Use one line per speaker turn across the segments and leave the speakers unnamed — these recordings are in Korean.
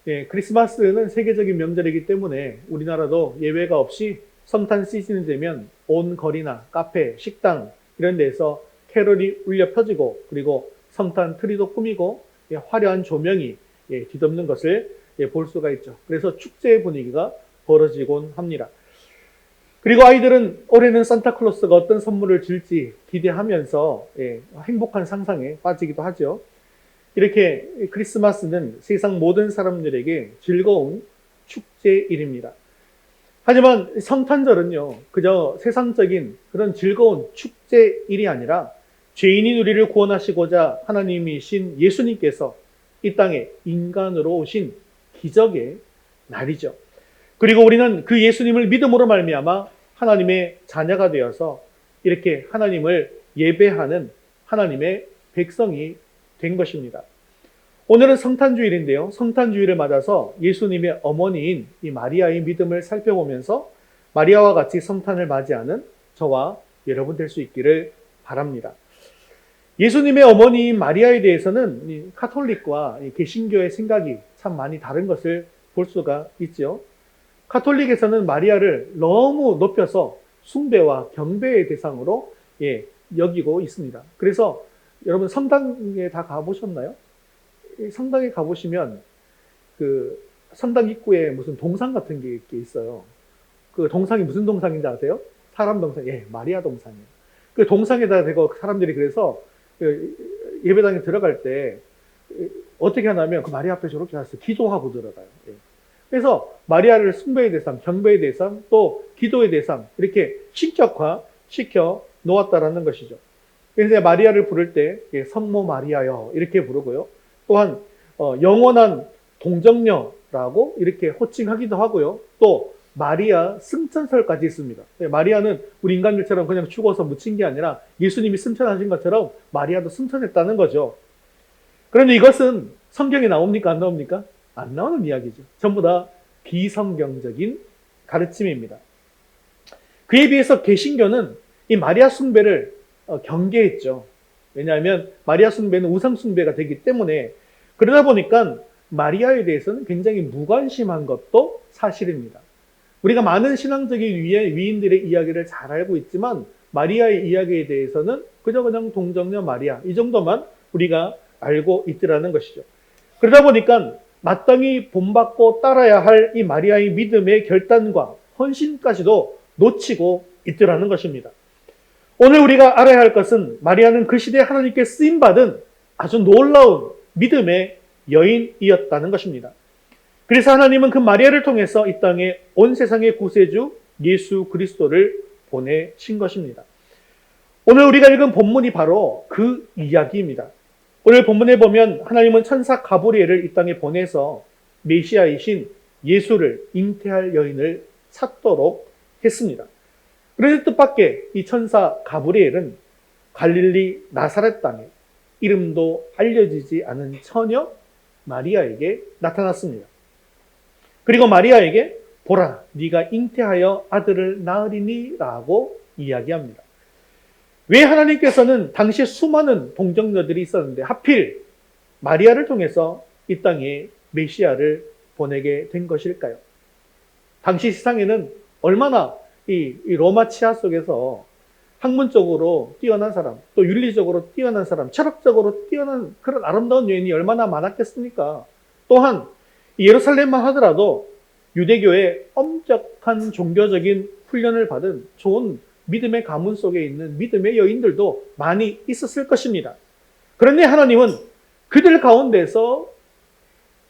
예, 크리스마스는 세계적인 명절이기 때문에 우리나라도 예외가 없이 성탄 시즌이 되면 온 거리나 카페, 식당 이런 데서 캐럴이 울려 펴지고 그리고 성탄 트리도 꾸미고 예, 화려한 조명이 예, 뒤덮는 것을 예, 볼 수가 있죠. 그래서 축제의 분위기가 벌어지곤 합니다. 그리고 아이들은 올해는 산타클로스가 어떤 선물을 줄지 기대하면서 예, 행복한 상상에 빠지기도 하죠. 이렇게 크리스마스는 세상 모든 사람들에게 즐거운 축제일입니다. 하지만 성탄절은요, 그저 세상적인 그런 즐거운 축제일이 아니라 죄인인 우리를 구원하시고자 하나님이신 예수님께서 이 땅에 인간으로 오신 기적의 날이죠. 그리고 우리는 그 예수님을 믿음으로 말미암아 하나님의 자녀가 되어서 이렇게 하나님을 예배하는 하나님의 백성이 된 것입니다. 오늘은 성탄주일인데요. 성탄주일을 맞아서 예수님의 어머니인 이 마리아의 믿음을 살펴보면서 마리아와 같이 성탄을 맞이하는 저와 여러분 될 수 있기를 바랍니다. 예수님의 어머니인 마리아에 대해서는 카톨릭과 개신교의 생각이 참 많이 다른 것을 볼 수가 있죠. 카톨릭에서는 마리아를 너무 높여서 숭배와 경배의 대상으로 예, 여기고 있습니다. 그래서 여러분 성당에 다 가보셨나요? 성당에 가보시면 그 성당 입구에 무슨 동상 같은 게 있어요. 그 동상이 무슨 동상인지 아세요? 사람 동상, 예, 마리아 동상이에요. 그 동상에다 대고 사람들이 그래서 예배당에 들어갈 때 어떻게 하냐면 그 마리아 앞에 저렇게 가서 기도하고 들어가요. 예. 그래서 마리아를 숭배의 대상, 경배의 대상, 또 기도의 대상 이렇게 신격화시켜 놓았다라는 것이죠. 그래서 마리아를 부를 때 성모 마리아여 이렇게 부르고요. 또한 영원한 동정녀라고 이렇게 호칭하기도 하고요. 또 마리아 승천설까지 있습니다. 마리아는 우리 인간들처럼 그냥 죽어서 묻힌 게 아니라 예수님이 승천하신 것처럼 마리아도 승천했다는 거죠. 그런데 이것은 성경에 나옵니까? 안 나옵니까? 안 나오는 이야기죠. 전부 다 비성경적인 가르침입니다. 그에 비해서 개신교는 이 마리아 숭배를 경계했죠. 왜냐하면 마리아 숭배는 우상 숭배가 되기 때문에 그러다 보니까 마리아에 대해서는 굉장히 무관심한 것도 사실입니다. 우리가 많은 신앙적인 위인들의 이야기를 잘 알고 있지만 마리아의 이야기에 대해서는 그냥 동정녀 마리아 이 정도만 우리가 알고 있더라는 것이죠. 그러다 보니까 마땅히 본받고 따라야 할 이 마리아의 믿음의 결단과 헌신까지도 놓치고 있더라는 것입니다. 오늘 우리가 알아야 할 것은 마리아는 그 시대에 하나님께 쓰임받은 아주 놀라운 믿음의 여인이었다는 것입니다. 그래서 하나님은 그 마리아를 통해서 이 땅에 온 세상의 구세주 예수 그리스도를 보내신 것입니다. 오늘 우리가 읽은 본문이 바로 그 이야기입니다. 오늘 본문에 보면 하나님은 천사 가브리엘을 이 땅에 보내서 메시아이신 예수를 잉태할 여인을 찾도록 했습니다. 그런데 뜻밖의 이 천사 가브리엘은 갈릴리 나사렛 땅에 이름도 알려지지 않은 처녀 마리아에게 나타났습니다. 그리고 마리아에게 보라, 네가 잉태하여 아들을 낳으리니 라고 이야기합니다. 왜 하나님께서는 당시에 수많은 동정녀들이 있었는데 하필 마리아를 통해서 이 땅에 메시아를 보내게 된 것일까요? 당시 세상에는 얼마나 이 로마 치하 속에서 학문적으로 뛰어난 사람, 또 윤리적으로 뛰어난 사람, 철학적으로 뛰어난 그런 아름다운 여인이 얼마나 많았겠습니까? 또한 예루살렘만 하더라도 유대교의 엄격한 종교적인 훈련을 받은 좋은 믿음의 가문 속에 있는 믿음의 여인들도 많이 있었을 것입니다. 그런데 하나님은 그들 가운데서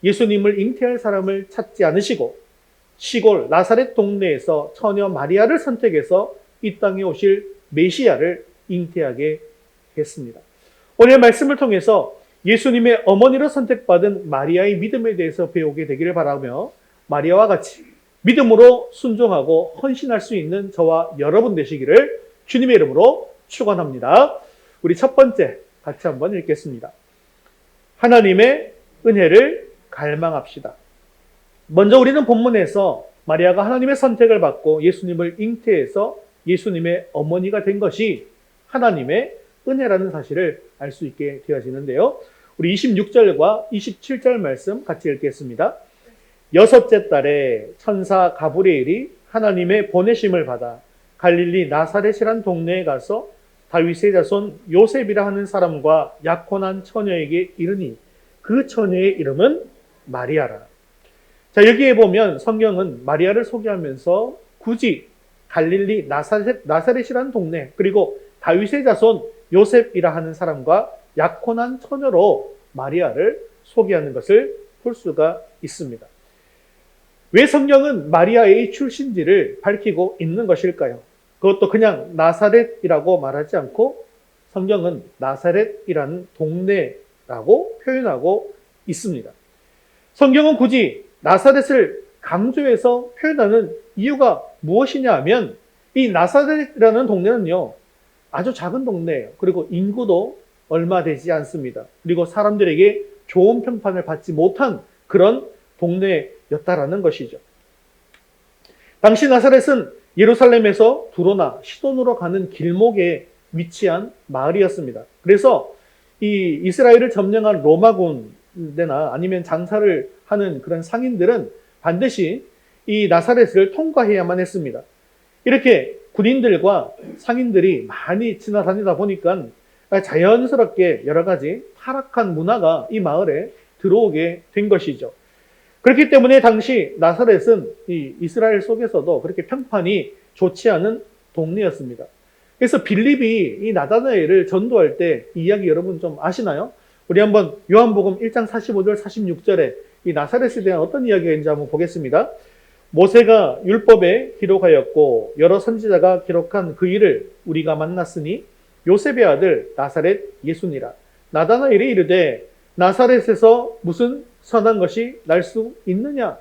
예수님을 잉태할 사람을 찾지 않으시고 시골 나사렛 동네에서 처녀 마리아를 선택해서 이 땅에 오실 메시아를 잉태하게 했습니다. 오늘 말씀을 통해서 예수님의 어머니로 선택받은 마리아의 믿음에 대해서 배우게 되기를 바라며 마리아와 같이 믿음으로 순종하고 헌신할 수 있는 저와 여러분 되시기를 주님의 이름으로 축원합니다. 우리 첫 번째 같이 한번 읽겠습니다. 하나님의 은혜를 갈망합시다. 먼저 우리는 본문에서 마리아가 하나님의 선택을 받고 예수님을 잉태해서 예수님의 어머니가 된 것이 하나님의 은혜라는 사실을 알 수 있게 되어지는데요. 우리 26절과 27절 말씀 같이 읽겠습니다. 6째 달에 천사 가브리엘이 하나님의 보내심을 받아 갈릴리 나사렛이란 동네에 가서 다윗의 자손 요셉이라 하는 사람과 약혼한 처녀에게 이르니 그 처녀의 이름은 마리아라. 자, 여기에 보면 성경은 마리아를 소개하면서 굳이 갈릴리 나사렛이라는 동네, 그리고 다윗의 자손 요셉이라 하는 사람과 약혼한 처녀로 마리아를 소개하는 것을 볼 수가 있습니다. 왜 성경은 마리아의 출신지를 밝히고 있는 것일까요? 그것도 그냥 나사렛이라고 말하지 않고 성경은 나사렛이라는 동네라고 표현하고 있습니다. 성경은 굳이 나사렛을 강조해서 표현하는 이유가 무엇이냐 하면 이 나사렛이라는 동네는요, 아주 작은 동네예요. 그리고 인구도 얼마 되지 않습니다. 그리고 사람들에게 좋은 평판을 받지 못한 그런 동네였다라는 것이죠. 당시 나사렛은 예루살렘에서 두로나 시돈으로 가는 길목에 위치한 마을이었습니다. 그래서 이 이스라엘을 점령한 로마군대나 아니면 장사를 하는 그런 상인들은 반드시 이 나사렛을 통과해야만 했습니다. 이렇게 군인들과 상인들이 많이 지나다니다 보니까 자연스럽게 여러 가지 타락한 문화가 이 마을에 들어오게 된 것이죠. 그렇기 때문에 당시 나사렛은 이 이스라엘 속에서도 그렇게 평판이 좋지 않은 동네였습니다. 그래서 빌립이 이 나다나엘을 전도할 때 이 이야기 여러분 좀 아시나요? 우리 한번 요한복음 1장 45절 46절에 이 나사렛에 대한 어떤 이야기가 있는지 한번 보겠습니다. 모세가 율법에 기록하였고 여러 선지자가 기록한 그 일을 우리가 만났으니 요셉의 아들 나사렛 예수니라. 나다나엘이 이르되 나사렛에서 무슨 선한 것이 날 수 있느냐?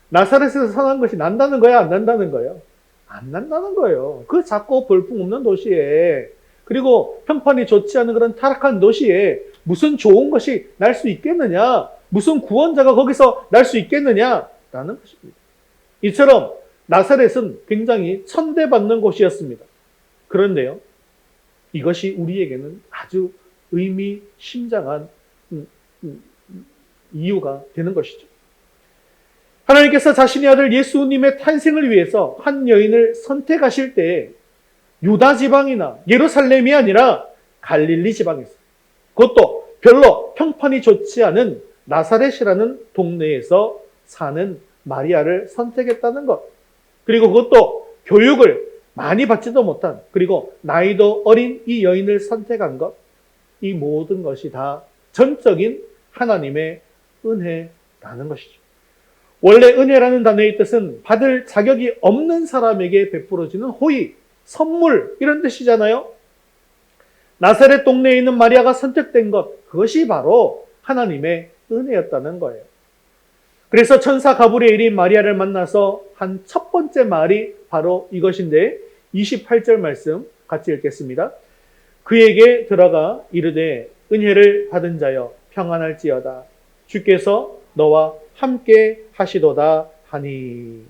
나사렛에서 선한 것이 난다는 거야, 안 난다는 거예요? 안 난다는 거예요. 그 작고 볼품없는 도시에, 그리고 평판이 좋지 않은 그런 타락한 도시에 무슨 좋은 것이 날 수 있겠느냐? 무슨 구원자가 거기서 날 수 있겠느냐? 라는 것입니다. 이처럼 나사렛은 굉장히 천대받는 곳이었습니다. 그런데요, 이것이 우리에게는 아주 의미심장한 이유가 되는 것이죠. 하나님께서 자신의 아들 예수님의 탄생을 위해서 한 여인을 선택하실 때 유다 지방이나 예루살렘이 아니라 갈릴리 지방에서, 그것도 별로 평판이 좋지 않은 나사렛이라는 동네에서 사는 마리아를 선택했다는 것, 그리고 그것도 교육을 많이 받지도 못한, 그리고 나이도 어린 이 여인을 선택한 것, 이 모든 것이 다 전적인 하나님의 은혜라는 것이죠. 원래 은혜라는 단어의 뜻은 받을 자격이 없는 사람에게 베풀어지는 호의, 선물, 이런 뜻이잖아요. 나사렛 동네에 있는 마리아가 선택된 것, 그것이 바로 하나님의 은혜였다는 거예요. 그래서 천사 가브리엘이 마리아를 만나서 한 첫 번째 말이 바로 이것인데 28절 말씀 같이 읽겠습니다. 그에게 들어가 이르되 은혜를 받은 자여 평안할지어다. 주께서 너와 함께 하시도다 하니.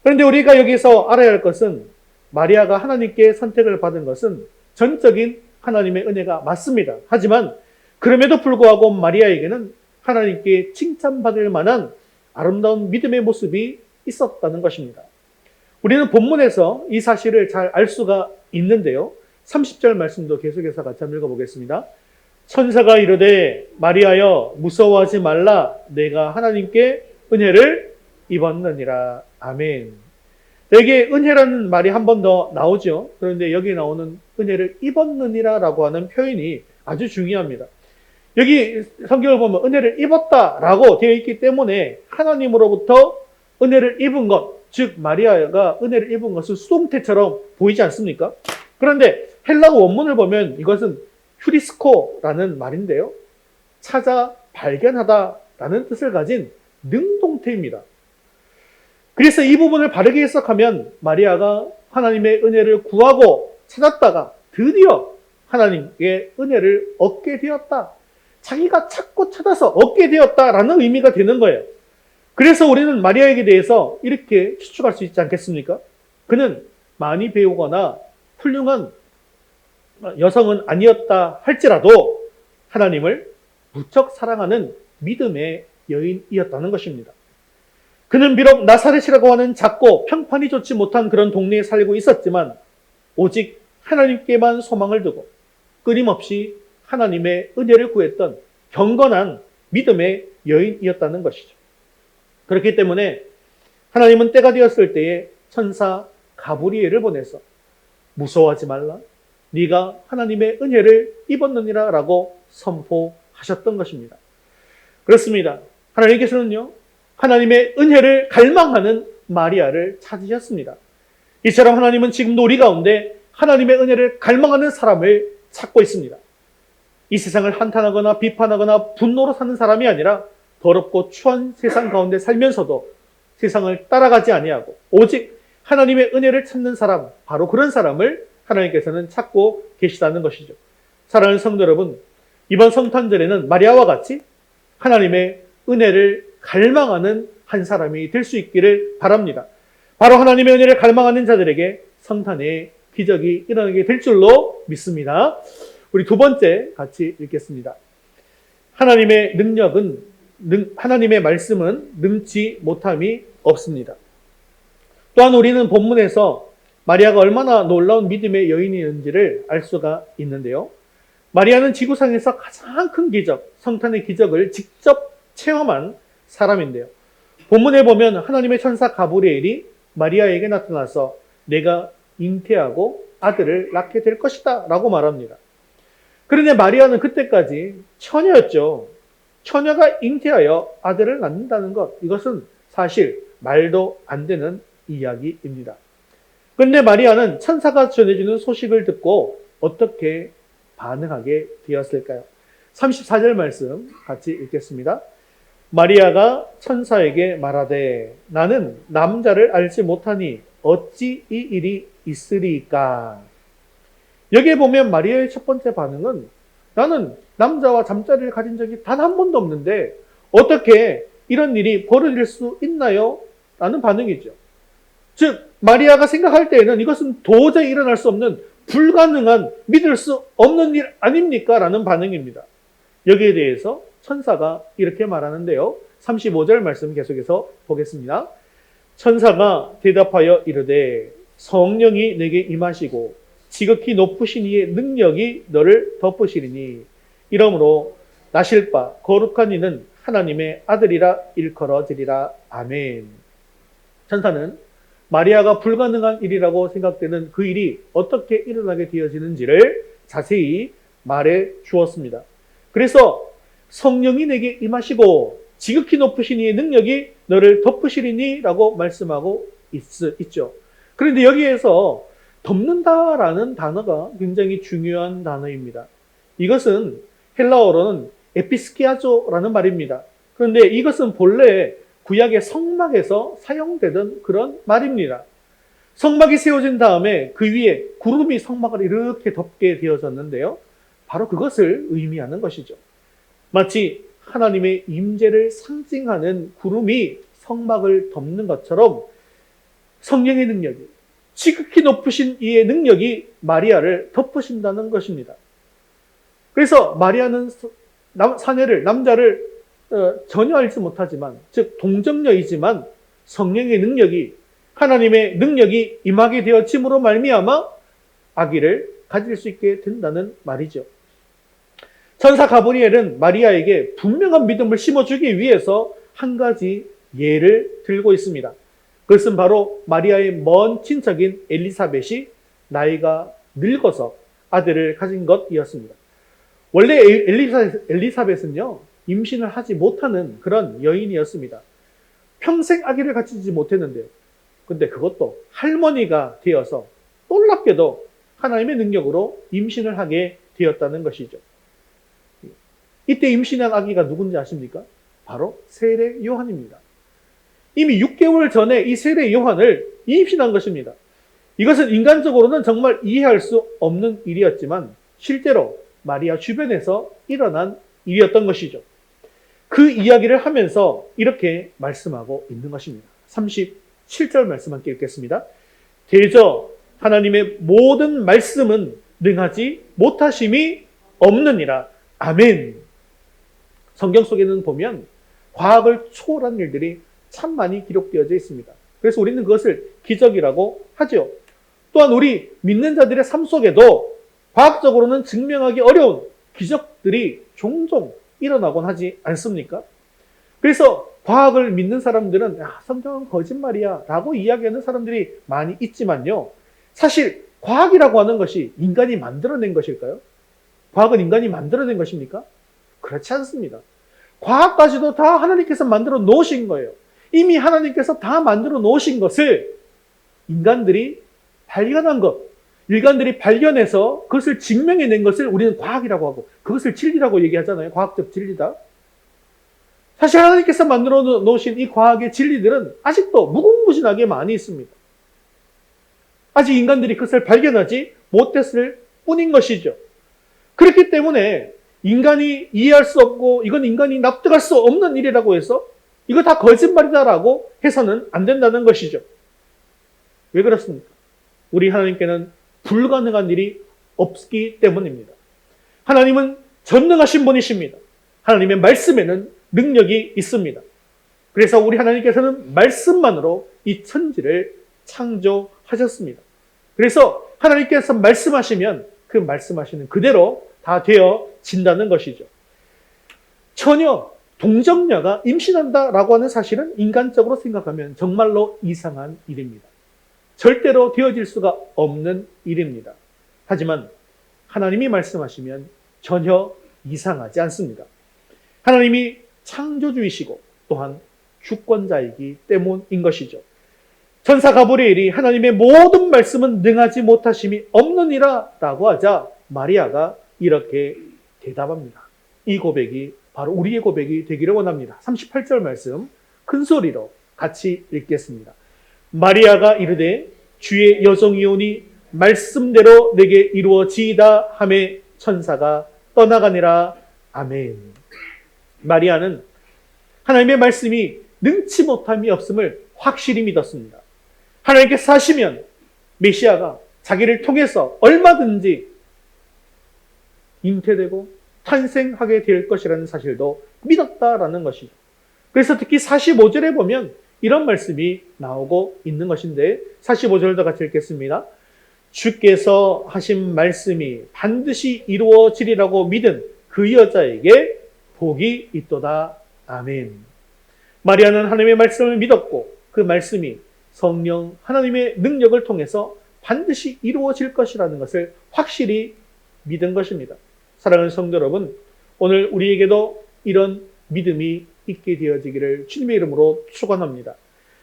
그런데 우리가 여기서 알아야 할 것은 마리아가 하나님께 선택을 받은 것은 전적인 하나님의 은혜가 맞습니다. 하지만 그럼에도 불구하고 마리아에게는 하나님께 칭찬받을 만한 아름다운 믿음의 모습이 있었다는 것입니다. 우리는 본문에서 이 사실을 잘 알 수가 있는데요. 30절 말씀도 계속해서 같이 한번 읽어보겠습니다. 천사가 이르되 마리아여 무서워하지 말라 내가 하나님께 은혜를 입었느니라. 아멘. 여기에 은혜라는 말이 한 번 더 나오죠. 그런데 여기 나오는 은혜를 입었느니라 라고 하는 표현이 아주 중요합니다. 여기 성경을 보면 은혜를 입었다라고 되어 있기 때문에 하나님으로부터 은혜를 입은 것, 즉 마리아가 은혜를 입은 것은 수동태처럼 보이지 않습니까? 그런데 헬라어 원문을 보면 이것은 휴리스코라는 말인데요. 찾아 발견하다라는 뜻을 가진 능동태입니다. 그래서 이 부분을 바르게 해석하면 마리아가 하나님의 은혜를 구하고 찾았다가 드디어 하나님의 은혜를 얻게 되었다. 자기가 찾고 찾아서 얻게 되었다라는 의미가 되는 거예요. 그래서 우리는 마리아에게 대해서 이렇게 추측할 수 있지 않겠습니까? 그는 많이 배우거나 훌륭한 여성은 아니었다 할지라도 하나님을 무척 사랑하는 믿음의 여인이었다는 것입니다. 그는 비록 나사렛이라고 하는 작고 평판이 좋지 못한 그런 동네에 살고 있었지만 오직 하나님께만 소망을 두고 끊임없이 하나님의 은혜를 구했던 경건한 믿음의 여인이었다는 것이죠. 그렇기 때문에 하나님은 때가 되었을 때에 천사 가브리엘을 보내서 무서워하지 말라. 네가 하나님의 은혜를 입었느니라 라고 선포하셨던 것입니다. 그렇습니다. 하나님께서는요, 하나님의 은혜를 갈망하는 마리아를 찾으셨습니다. 이처럼 하나님은 지금도 우리 가운데 하나님의 은혜를 갈망하는 사람을 찾고 있습니다. 이 세상을 한탄하거나 비판하거나 분노로 사는 사람이 아니라 더럽고 추한 세상 가운데 살면서도 세상을 따라가지 아니하고 오직 하나님의 은혜를 찾는 사람, 바로 그런 사람을 하나님께서는 찾고 계시다는 것이죠. 사랑하는 성도 여러분, 이번 성탄절에는 마리아와 같이 하나님의 은혜를 갈망하는 한 사람이 될 수 있기를 바랍니다. 바로 하나님의 은혜를 갈망하는 자들에게 성탄의 기적이 일어나게 될 줄로 믿습니다. 우리 두 번째 같이 읽겠습니다. 하나님의 하나님의 말씀은 능치 못함이 없습니다. 또한 우리는 본문에서 마리아가 얼마나 놀라운 믿음의 여인이었는지를 알 수가 있는데요. 마리아는 지구상에서 가장 큰 기적, 성탄의 기적을 직접 체험한 사람인데요. 본문에 보면 하나님의 천사 가브리엘이 마리아에게 나타나서 내가 잉태하고 아들을 낳게 될 것이다 라고 말합니다. 그런데 마리아는 그때까지 처녀였죠. 처녀가 잉태하여 아들을 낳는다는 것, 이것은 사실 말도 안 되는 이야기입니다. 그런데 마리아는 천사가 전해주는 소식을 듣고 어떻게 반응하게 되었을까요? 34절 말씀 같이 읽겠습니다. 마리아가 천사에게 말하되 나는 남자를 알지 못하니 어찌 이 일이 있으리까? 여기에 보면 마리아의 첫 번째 반응은 나는 남자와 잠자리를 가진 적이 단 한 번도 없는데 어떻게 이런 일이 벌어질 수 있나요? 라는 반응이죠. 즉 마리아가 생각할 때에는 이것은 도저히 일어날 수 없는 불가능한, 믿을 수 없는 일 아닙니까? 라는 반응입니다. 여기에 대해서 천사가 이렇게 말하는데요. 35절 말씀 계속해서 보겠습니다. 천사가 대답하여 이르되 성령이 내게 임하시고 지극히 높으신 이의 능력이 너를 덮으시리니 이러므로 나실 바 거룩한 이는 하나님의 아들이라 일컬어지리라. 아멘. 천사는 마리아가 불가능한 일이라고 생각되는 그 일이 어떻게 일어나게 되어지는지를 자세히 말해 주었습니다. 그래서 성령이 내게 임하시고 지극히 높으신 이의 능력이 너를 덮으시리니 라고 말씀하고 있죠. 그런데 여기에서 덮는다라는 단어가 굉장히 중요한 단어입니다. 이것은 헬라어로는 에피스키아조라는 말입니다. 그런데 이것은 본래 구약의 성막에서 사용되던 그런 말입니다. 성막이 세워진 다음에 그 위에 구름이 성막을 이렇게 덮게 되어졌는데요. 바로 그것을 의미하는 것이죠. 마치 하나님의 임재를 상징하는 구름이 성막을 덮는 것처럼 성령의 능력이, 지극히 높으신 이의 능력이 마리아를 덮으신다는 것입니다. 그래서 마리아는 남자를 전혀 알지 못하지만, 즉 동정녀이지만 성령의 능력이, 하나님의 능력이 임하게 되어짐으로 말미암아 아기를 가질 수 있게 된다는 말이죠. 천사 가브리엘은 마리아에게 분명한 믿음을 심어주기 위해서 한 가지 예를 들고 있습니다. 그것은 바로 마리아의 먼 친척인 엘리사벳이 나이가 늙어서 아들을 가진 것이었습니다. 원래 엘리사벳은요, 임신을 하지 못하는 그런 여인이었습니다. 평생 아기를 가지지 못했는데요. 근데 그것도 할머니가 되어서 놀랍게도 하나님의 능력으로 임신을 하게 되었다는 것이죠. 이때 임신한 아기가 누군지 아십니까? 바로 세례 요한입니다. 이미 6개월 전에 이 세례 요한을 임신한 것입니다. 이것은 인간적으로는 정말 이해할 수 없는 일이었지만 실제로 마리아 주변에서 일어난 일이었던 것이죠. 그 이야기를 하면서 이렇게 말씀하고 있는 것입니다. 37절 말씀 함께 읽겠습니다. 대저 하나님의 모든 말씀은 능하지 못하심이 없느니라. 아멘. 성경 속에는 보면 과학을 초월한 일들이 참 많이 기록되어져 있습니다. 그래서 우리는 그것을 기적이라고 하죠. 또한 우리 믿는 자들의 삶 속에도 과학적으로는 증명하기 어려운 기적들이 종종 일어나곤 하지 않습니까? 그래서 과학을 믿는 사람들은 성경은 거짓말이야 라고 이야기하는 사람들이 많이 있지만요. 사실 과학이라고 하는 것이 인간이 만들어낸 것일까요? 과학은 인간이 만들어낸 것입니까? 그렇지 않습니다. 과학까지도 다 하나님께서 만들어 놓으신 거예요. 이미 하나님께서 다 만들어 놓으신 것을 인간들이 발견한 것, 인간들이 발견해서 그것을 증명해낸 것을 우리는 과학이라고 하고 그것을 진리라고 얘기하잖아요. 과학적 진리다. 사실 하나님께서 만들어 놓으신 이 과학의 진리들은 아직도 무궁무진하게 많이 있습니다. 아직 인간들이 그것을 발견하지 못했을 뿐인 것이죠. 그렇기 때문에 인간이 이해할 수 없고 이건 인간이 납득할 수 없는 일이라고 해서 이거 다 거짓말이다라고 해서는 안 된다는 것이죠. 왜 그렇습니까? 우리 하나님께는 불가능한 일이 없기 때문입니다. 하나님은 전능하신 분이십니다. 하나님의 말씀에는 능력이 있습니다. 그래서 우리 하나님께서는 말씀만으로 이 천지를 창조하셨습니다. 그래서 하나님께서 말씀하시면 그 말씀하시는 그대로 다 되어진다는 것이죠. 처녀, 동정녀가 임신한다라고 하는 사실은 인간적으로 생각하면 정말로 이상한 일입니다. 절대로 되어질 수가 없는 일입니다. 하지만 하나님이 말씀하시면 전혀 이상하지 않습니다. 하나님이 창조주이시고 또한 주권자이기 때문인 것이죠. 천사 가브리엘이 하나님의 모든 말씀은 능하지 못하심이 없느니라 라고 하자 마리아가 이렇게 대답합니다. 이 고백이 바로 우리의 고백이 되기를 원합니다. 38절 말씀 큰 소리로 같이 읽겠습니다. 마리아가 이르되 주의 여종이오니 말씀대로 내게 이루어지이다 하매 천사가 떠나가니라. 아멘. 마리아는 하나님의 말씀이 능치 못함이 없음을 확실히 믿었습니다. 하나님께서 하시면 메시아가 자기를 통해서 얼마든지 잉태되고 탄생하게 될 것이라는 사실도 믿었다라는 것이죠. 그래서 특히 45절에 보면 이런 말씀이 나오고 있는 것인데 45절도 같이 읽겠습니다. 주께서 하신 말씀이 반드시 이루어지리라고 믿은 그 여자에게 복이 있도다. 아멘. 마리아는 하나님의 말씀을 믿었고 그 말씀이 성령 하나님의 능력을 통해서 반드시 이루어질 것이라는 것을 확실히 믿은 것입니다. 사랑하는 성도 여러분, 오늘 우리에게도 이런 믿음이 있게 되어지기를 주님의 이름으로 축원합니다.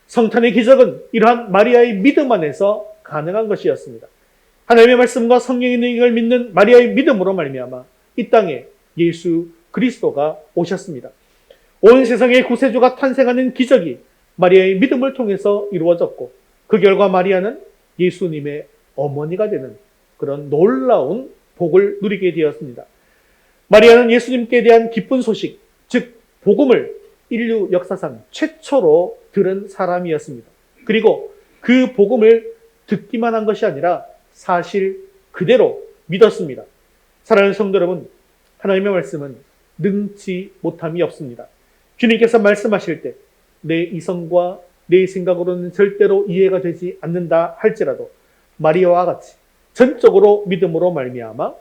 성탄의 기적은 이러한 마리아의 믿음 안에서 가능한 것이었습니다. 하나님의 말씀과 성령의 능력을 믿는 마리아의 믿음으로 말미암아 이 땅에 예수 그리스도가 오셨습니다. 온 세상의 구세주가 탄생하는 기적이 마리아의 믿음을 통해서 이루어졌고 그 결과 마리아는 예수님의 어머니가 되는 그런 놀라운 복을 누리게 되었습니다. 마리아는 예수님께 대한 기쁜 소식, 즉 복음을 인류 역사상 최초로 들은 사람이었습니다. 그리고 그 복음을 듣기만 한 것이 아니라 사실 그대로 믿었습니다. 사랑하는 성도 여러분, 하나님의 말씀은 능치 못함이 없습니다. 주님께서 말씀하실 때 내 이성과 내 생각으로는 절대로 이해가 되지 않는다 할지라도 마리아와 같이 전적으로 믿음으로 말미암아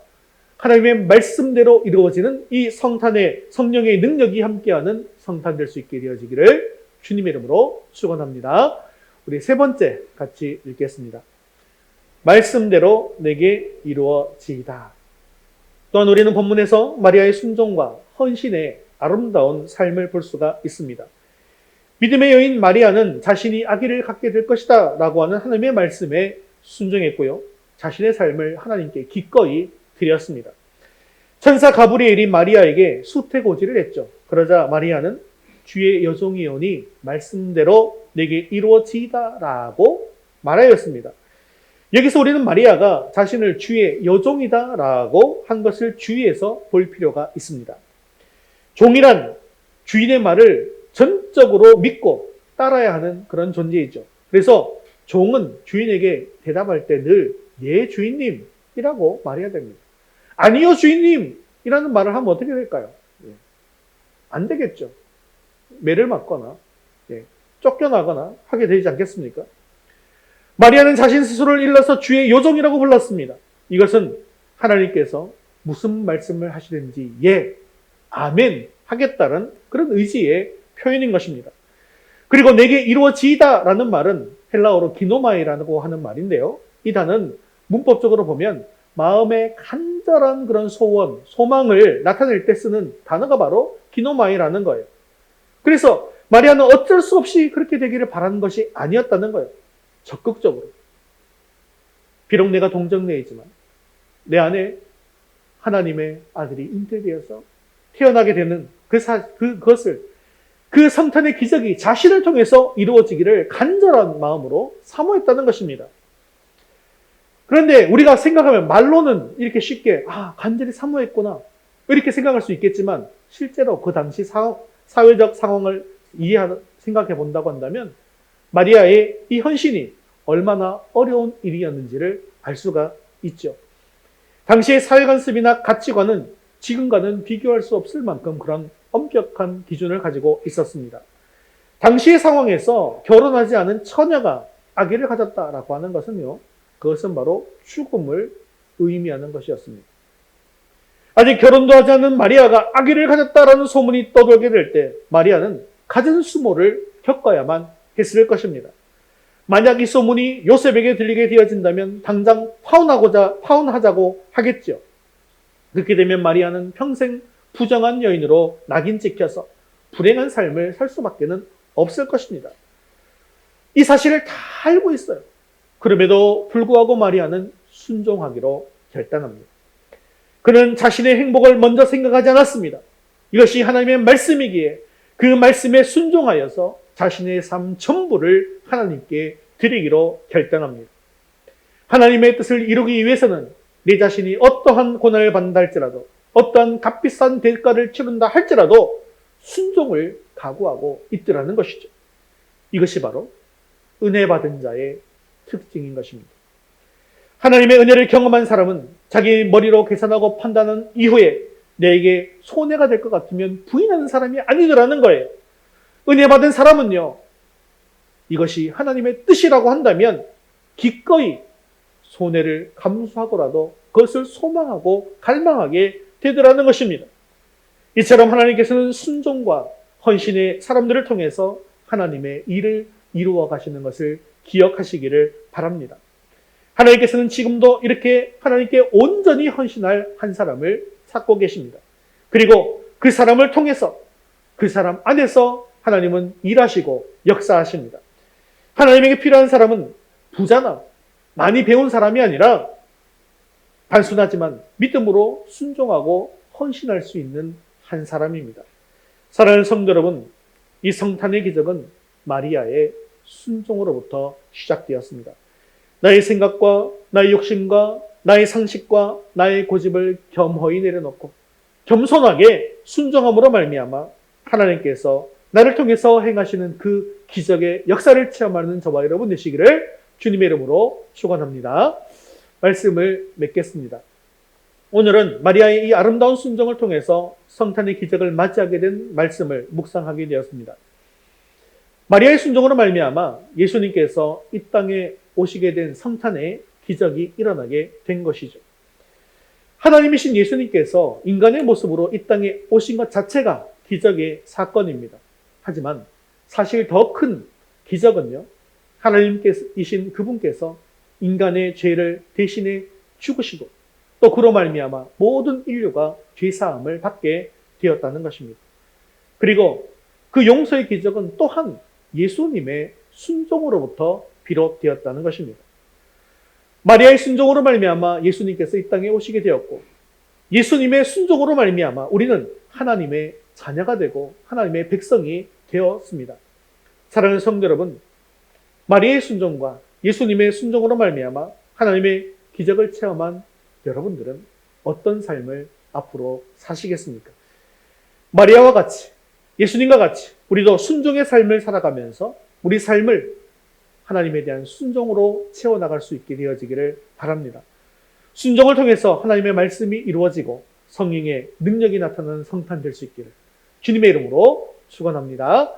하나님의 말씀대로 이루어지는 이 성탄의 성령의 능력이 함께하는 성탄 될 수 있게 되어지기를 주님의 이름으로 축원합니다. 우리 세 번째 같이 읽겠습니다. 말씀대로 내게 이루어지이다. 또한 우리는 본문에서 마리아의 순종과 헌신의 아름다운 삶을 볼 수가 있습니다. 믿음의 여인 마리아는 자신이 아기를 갖게 될 것이다 라고 하는 하나님의 말씀에 순종했고요. 자신의 삶을 하나님께 기꺼이 드렸습니다. 천사 가브리엘이 마리아에게 수태고지를 했죠. 그러자 마리아는 주의 여종이오니 말씀대로 내게 이루어지이다 라고 말하였습니다. 여기서 우리는 마리아가 자신을 주의 여종이다 라고 한 것을 주의해서 볼 필요가 있습니다. 종이란 주인의 말을 전적으로 믿고 따라야 하는 그런 존재이죠. 그래서 종은 주인에게 대답할 때 늘 예 주인님이라고 말해야 됩니다. 아니요 주인님이라는 말을 하면 어떻게 될까요? 안 되겠죠. 매를 맞거나 쫓겨나거나 하게 되지 않겠습니까? 마리아는 자신 스스로를 일러서 주의 요종이라고 불렀습니다. 이것은 하나님께서 무슨 말씀을 하시든지 예, 아멘 하겠다는 그런 의지의 표현인 것입니다. 그리고 내게 이루어지이다 라는 말은 헬라어로 기노마이라고 하는 말인데요. 이 단은 문법적으로 보면 마음의 간절한 그런 소원, 소망을 나타낼 때 쓰는 단어가 바로 기노마이라는 거예요. 그래서 마리아는 어쩔 수 없이 그렇게 되기를 바라는 것이 아니었다는 거예요. 적극적으로. 비록 내가 동정녀이지만 내 안에 하나님의 아들이 잉태되어서 태어나게 되는 그것을 그 성탄의 기적이 자신을 통해서 이루어지기를 간절한 마음으로 사모했다는 것입니다. 그런데 우리가 생각하면 말로는 이렇게 쉽게 간절히 사모했구나 이렇게 생각할 수 있겠지만 실제로 그 당시 사회적 상황을 생각해 본다고 한다면 마리아의 이 헌신이 얼마나 어려운 일이었는지를 알 수가 있죠. 당시의 사회관습이나 가치관은 지금과는 비교할 수 없을 만큼 그런 엄격한 기준을 가지고 있었습니다. 당시의 상황에서 결혼하지 않은 처녀가 아기를 가졌다라고 하는 것은요, 그것은 바로 죽음을 의미하는 것이었습니다. 아직 결혼도 하지 않은 마리아가 아기를 가졌다라는 소문이 떠돌게 될 때 마리아는 갖은 수모를 겪어야만 했을 것입니다. 만약 이 소문이 요셉에게 들리게 되어진다면 당장 파혼하자고 하겠죠. 그렇게 되면 마리아는 평생 부정한 여인으로 낙인 찍혀서 불행한 삶을 살 수밖에는 없을 것입니다. 이 사실을 다 알고 있어요. 그럼에도 불구하고 마리아는 순종하기로 결단합니다. 그는 자신의 행복을 먼저 생각하지 않았습니다. 이것이 하나님의 말씀이기에 그 말씀에 순종하여서 자신의 삶 전부를 하나님께 드리기로 결단합니다. 하나님의 뜻을 이루기 위해서는 내 자신이 어떠한 고난을 받는다 할지라도 어떠한 값비싼 대가를 치른다 할지라도 순종을 각오하고 있더라는 것이죠. 이것이 바로 은혜 받은 자의 특징인 것입니다. 하나님의 은혜를 경험한 사람은 자기 머리로 계산하고 판단한 이후에 내게 손해가 될 것 같으면 부인하는 사람이 아니더라는 거예요. 은혜 받은 사람은요, 이것이 하나님의 뜻이라고 한다면 기꺼이 손해를 감수하고라도 그것을 소망하고 갈망하게 되더라는 것입니다. 이처럼 하나님께서는 순종과 헌신의 사람들을 통해서 하나님의 일을 이루어 가시는 것을 기억하시기를 바랍니다. 하나님께서는 지금도 이렇게 하나님께 온전히 헌신할 한 사람을 찾고 계십니다. 그리고 그 사람을 통해서 그 사람 안에서 하나님은 일하시고 역사하십니다. 하나님에게 필요한 사람은 부자나 많이 배운 사람이 아니라 단순하지만 믿음으로 순종하고 헌신할 수 있는 한 사람입니다. 사랑하는 성도 여러분, 이 성탄의 기적은 마리아의 순종으로부터 시작되었습니다. 나의 생각과 나의 욕심과 나의 상식과 나의 고집을 겸허히 내려놓고 겸손하게 순종함으로 말미암아 하나님께서 나를 통해서 행하시는 그 기적의 역사를 체험하는 저와 여러분 되시기를 주님의 이름으로 축원합니다. 말씀을 맺겠습니다. 오늘은 마리아의 이 아름다운 순종을 통해서 성탄의 기적을 맞이하게 된 말씀을 묵상하게 되었습니다. 마리아의 순종으로 말미암아 예수님께서 이 땅에 오시게 된 성탄의 기적이 일어나게 된 것이죠. 하나님이신 예수님께서 인간의 모습으로 이 땅에 오신 것 자체가 기적의 사건입니다. 하지만 사실 더 큰 기적은요, 하나님이신 그분께서 인간의 죄를 대신해 죽으시고 또 그로 말미암아 모든 인류가 죄사함을 받게 되었다는 것입니다. 그리고 그 용서의 기적은 또한 예수님의 순종으로부터 비롯되었다는 것입니다. 마리아의 순종으로 말미암아 예수님께서 이 땅에 오시게 되었고 예수님의 순종으로 말미암아 우리는 하나님의 자녀가 되고 하나님의 백성이 되었습니다. 사랑하는 성도 여러분, 마리아의 순종과 예수님의 순종으로 말미암아 하나님의 기적을 체험한 여러분들은 어떤 삶을 앞으로 사시겠습니까? 마리아와 같이, 예수님과 같이 우리도 순종의 삶을 살아가면서 우리 삶을 하나님에 대한 순종으로 채워나갈 수 있게 되어지기를 바랍니다. 순종을 통해서 하나님의 말씀이 이루어지고 성령의 능력이 나타나는 성탄 될 수 있기를 주님의 이름으로 축원합니다.